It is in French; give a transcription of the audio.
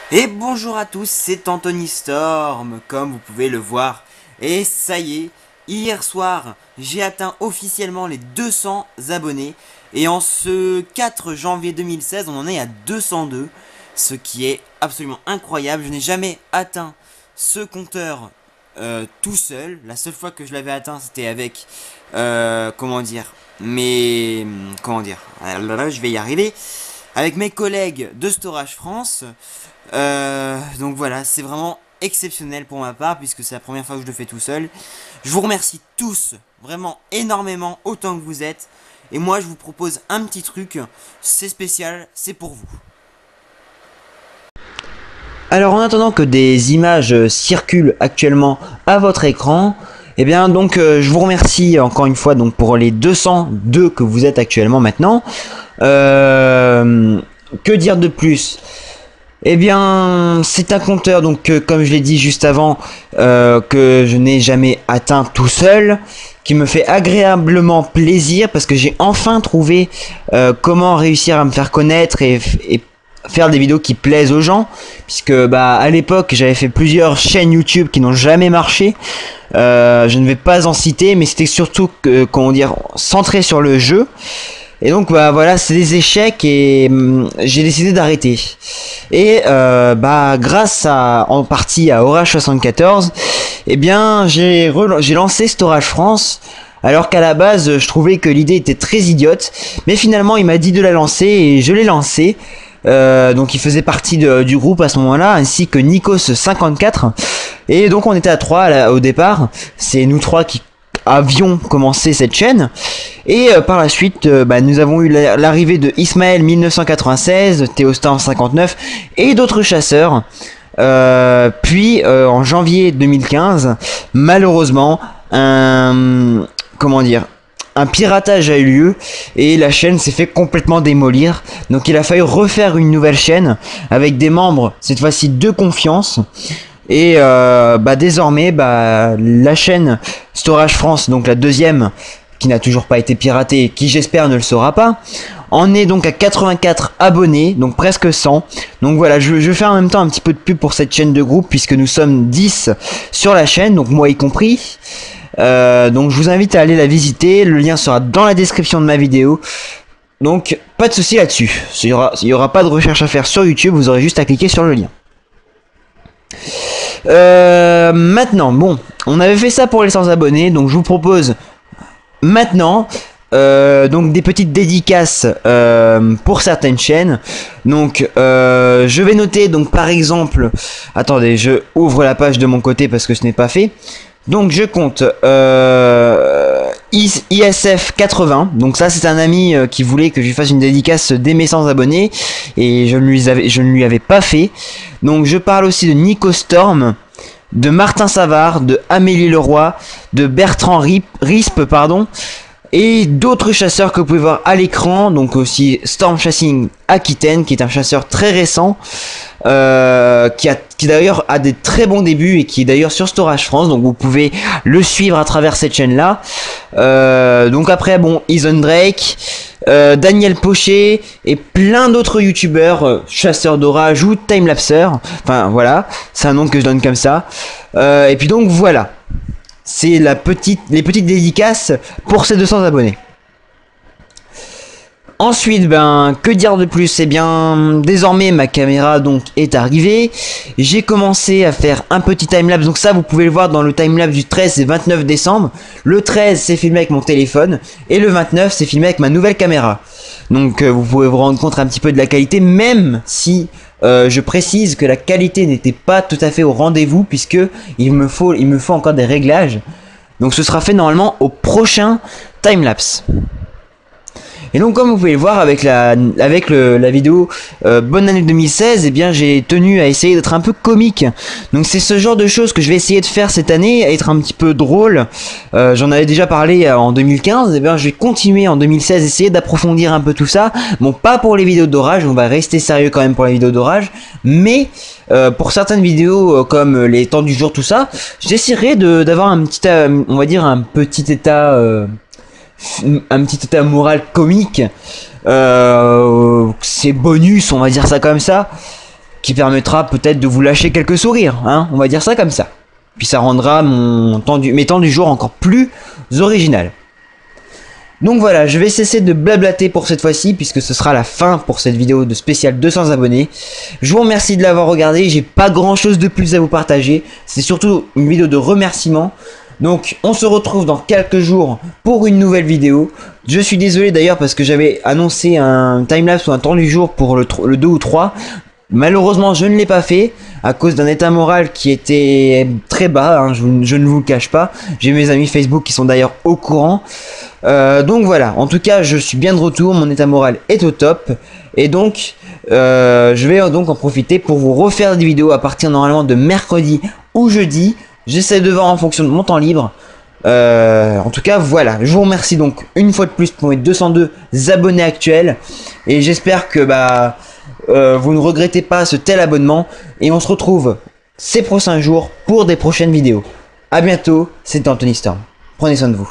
Et bonjour à tous, c'est Anthony Storm, comme vous pouvez le voir. Et ça y est, hier soir, j'ai atteint officiellement les 200 abonnés. Et en ce 4 janvier 2016, on en est à 202, ce qui est absolument incroyable. Je n'ai jamais atteint ce compteur tout seul. La seule fois que je l'avais atteint, c'était avec, comment dire, je vais y arriver, avec mes collègues de Storage France. Donc voilà, c'est vraiment exceptionnel pour ma part puisque c'est la première fois que je le fais tout seul. Je vous remercie tous, vraiment énormément, autant que vous êtes. Et moi je vous propose un petit truc, c'est spécial, c'est pour vous. Alors en attendant que des images circulent actuellement à votre écran, eh bien donc je vous remercie encore une fois donc pour les 202 que vous êtes actuellement maintenant. Que dire de plus? Eh bien, c'est un compteur, donc comme je l'ai dit juste avant, que je n'ai jamais atteint tout seul, qui me fait agréablement plaisir parce que j'ai enfin trouvé comment réussir à me faire connaître et faire des vidéos qui plaisent aux gens, puisque bah à l'époque j'avais fait plusieurs chaînes YouTube qui n'ont jamais marché. Je ne vais pas en citer, mais c'était surtout comment dire, centré sur le jeu. Et donc bah voilà, c'est des échecs et j'ai décidé d'arrêter. Et bah grâce en partie à Orage 74, eh bien j'ai lancé Storage France. Alors qu'à la base je trouvais que l'idée était très idiote, mais finalement il m'a dit de la lancer et je l'ai lancé. Donc il faisait partie du groupe à ce moment-là, ainsi que Nikos54. Et donc on était à 3 au départ. C'est nous 3 qui avions commencé cette chaîne. Et par la suite, bah, nous avons eu l'arrivée de Ismaël 1996, Théostan 59 et d'autres chasseurs. Puis en janvier 2015, malheureusement, comment dire, un piratage a eu lieu et la chaîne s'est fait complètement démolir. Donc il a fallu refaire une nouvelle chaîne avec des membres, cette fois-ci de confiance. Et bah désormais bah la chaîne Storage France, donc la deuxième, qui n'a toujours pas été piratée et qui j'espère ne le sera pas, en est donc à 84 abonnés, donc presque 100. Donc voilà, je vais faire en même temps un petit peu de pub pour cette chaîne de groupe puisque nous sommes 10 sur la chaîne, donc moi y compris. Donc je vous invite à aller la visiter, le lien sera dans la description de ma vidéo. Donc pas de souci là-dessus, il y aura pas de recherche à faire sur YouTube, vous aurez juste à cliquer sur le lien. Maintenant, bon, on avait fait ça pour les 100 abonnés, donc je vous propose maintenant donc des petites dédicaces pour certaines chaînes. Donc je vais noter, donc par exemple, attendez, je ouvre la page de mon côté parce que ce n'est pas fait. Donc je compte ISF 80, donc ça c'est un ami qui voulait que je lui fasse une dédicace dès mes 100 abonnés et je ne lui avais pas fait. Donc je parle aussi de Nico Storm, de Martin Savard, de Amélie Leroy, de Bertrand Rispe, pardon, et d'autres chasseurs que vous pouvez voir à l'écran. Donc aussi Storm Chasing Aquitaine, qui est un chasseur très récent, qui d'ailleurs a des très bons débuts et qui est d'ailleurs sur Storage France, donc vous pouvez le suivre à travers cette chaîne là. Donc après bon, Ison Drake, Daniel Pochet et plein d'autres youtubeurs, chasseurs d'orage ou timelapseurs, enfin voilà, c'est un nom que je donne comme ça. Et puis donc voilà, c'est les petites dédicaces pour ces 200 abonnés. Ensuite, ben, que dire de plus? Eh bien, désormais, ma caméra donc est arrivée. J'ai commencé à faire un petit timelapse. Donc ça, vous pouvez le voir dans le timelapse du 13 et 29 décembre. Le 13, c'est filmé avec mon téléphone. Et le 29, c'est filmé avec ma nouvelle caméra. Donc, vous pouvez vous rendre compte un petit peu de la qualité, même si je précise que la qualité n'était pas tout à fait au rendez-vous, puisque il me faut encore des réglages. Donc, ce sera fait normalement au prochain timelapse. Et donc comme vous pouvez le voir avec la vidéo bonne année 2016, eh bien j'ai tenu à essayer d'être un peu comique. Donc c'est ce genre de choses que je vais essayer de faire cette année, être un petit peu drôle. J'en avais déjà parlé en 2015, et bien je vais continuer en 2016, essayer d'approfondir un peu tout ça. Bon, pas pour les vidéos d'orage, on va rester sérieux quand même pour les vidéos d'orage, mais pour certaines vidéos comme les temps du jour, tout ça, j'essaierai d'avoir un petit, on va dire un petit état moral comique. C'est bonus, on va dire ça comme ça. qui permettra peut-être de vous lâcher quelques sourires, hein, on va dire ça comme ça. Puis ça rendra mes temps du jour encore plus original. Donc voilà, je vais cesser de blablater pour cette fois-ci, puisque ce sera la fin pour cette vidéo de spécial 200 abonnés. Je vous remercie de l'avoir regardé, j'ai pas grand chose de plus à vous partager, c'est surtout une vidéo de remerciement. Donc on se retrouve dans quelques jours pour une nouvelle vidéo. Je suis désolé d'ailleurs parce que j'avais annoncé un timelapse ou un temps du jour pour le 2 ou 3. Malheureusement je ne l'ai pas fait à cause d'un état moral qui était très bas, hein, je ne vous le cache pas. J'ai mes amis Facebook qui sont d'ailleurs au courant. Donc voilà, en tout cas je suis bien de retour, mon état moral est au top. Et donc je vais donc en profiter pour vous refaire des vidéos à partir normalement de mercredi ou jeudi. J'essaie de voir en fonction de mon temps libre. En tout cas voilà, je vous remercie donc une fois de plus pour mes 202 abonnés actuels. Et j'espère que vous ne regrettez pas ce tel abonnement. Et on se retrouve ces prochains jours pour des prochaines vidéos. A bientôt, c'était Anthony Storm. Prenez soin de vous.